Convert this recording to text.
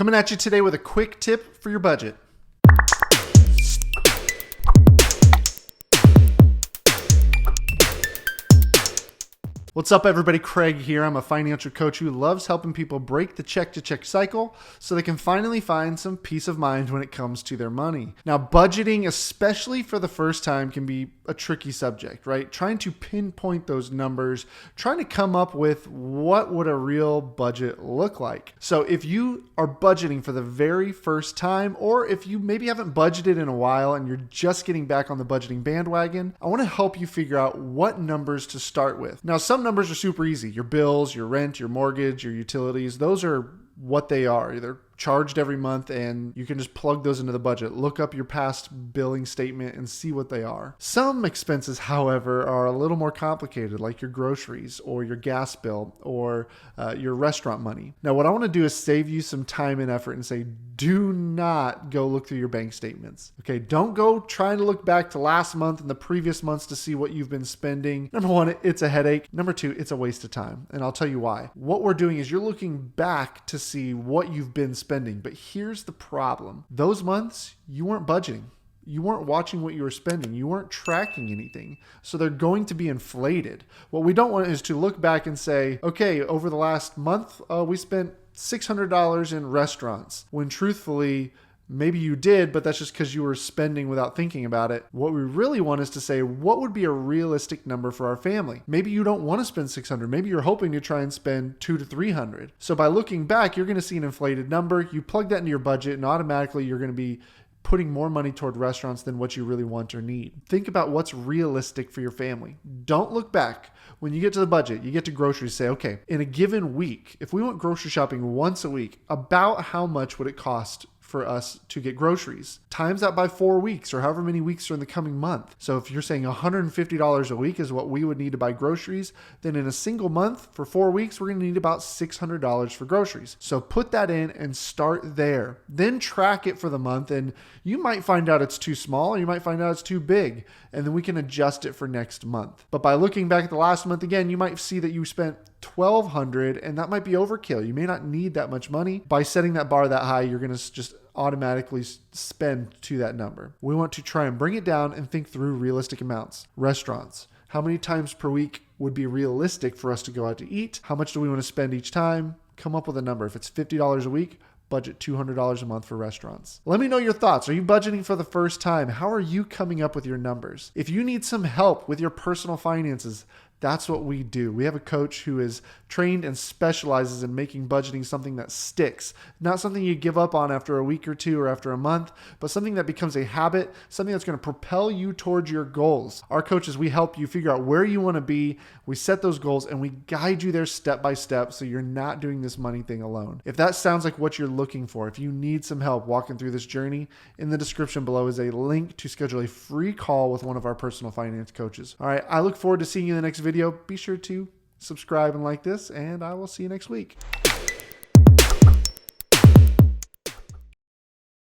Coming at you today with a quick tip for your budget. What's up, everybody? Craig here. I'm a financial coach who loves helping people break the check-to-check cycle so they can finally find some peace of mind when it comes to their money. Now, budgeting, especially for the first time, can be a tricky subject, right? Trying to pinpoint those numbers, trying to come up with what would a real budget look like. So if you are budgeting for the very first time, or if you maybe haven't budgeted in a while and you're just getting back on the budgeting bandwagon, I want to help you figure out what numbers to start with. Now, some numbers are super easy. Your bills, your rent, your mortgage, your utilities, those are what they are. They're charged every month and you can just plug those into the budget. Look up your past billing statement and see what they are. Some expenses, however, are a little more complicated, like your groceries or your gas bill or your restaurant money. Now, what I want to do is save you some time and effort and say, do not go look through your bank statements. Okay, don't go trying to look back to last month and the previous months to see what you've been spending. Number one, it's a headache. Number two, it's a waste of time. And I'll tell you why. What we're doing is you're looking back to see what you've been spending. But here's the problem. Those months, you weren't budgeting. You weren't watching what you were spending. You weren't tracking anything. So they're going to be inflated. What we don't want is to look back and say, okay, over the last month, we spent $600 in restaurants, when truthfully, maybe you did, but that's just because you were spending without thinking about it. What we really want is to say, what would be a realistic number for our family? Maybe you don't want to spend 600. Maybe you're hoping to try and spend 200 to 300. So by looking back, you're going to see an inflated number. You plug that into your budget and automatically you're going to be putting more money toward restaurants than what you really want or need. Think about what's realistic for your family. Don't look back. When you get to the budget, you get to groceries, say, okay, in a given week, if we went grocery shopping once a week, about how much would it cost for us to get groceries? Times that by 4 weeks or however many weeks are in the coming month. So if you're saying $150 a week is what we would need to buy groceries, then in a single month for 4 weeks, we're going to need about $600 for groceries. So put that in and start there. Then track it for the month and you might find out it's too small or you might find out it's too big, and then we can adjust it for next month. But by looking back at the last month again, you might see that you spent $1,200 and that might be overkill. You may not need that much money. By setting that bar that high, you're going to just automatically spend to that number. We want to try and bring it down and think through realistic amounts. Restaurants. How many times per week would be realistic for us to go out to eat? How much do we want to spend each time? Come up with a number. If it's $50 a week, budget $200 a month for restaurants. Let me know your thoughts. Are you budgeting for the first time? How are you coming up with your numbers? If you need some help with your personal finances, that's what we do. We have a coach who is trained and specializes in making budgeting something that sticks, not something you give up on after a week or two or after a month, but something that becomes a habit, something that's going to propel you towards your goals. Our coaches, we help you figure out where you want to be. We set those goals and we guide you there step by step so you're not doing this money thing alone. If that sounds like what you're looking for, if you need some help walking through this journey, in the description below is a link to schedule a free call with one of our personal finance coaches. All right, I look forward to seeing you in the next video. Be sure to subscribe and like this, and I will see you next week.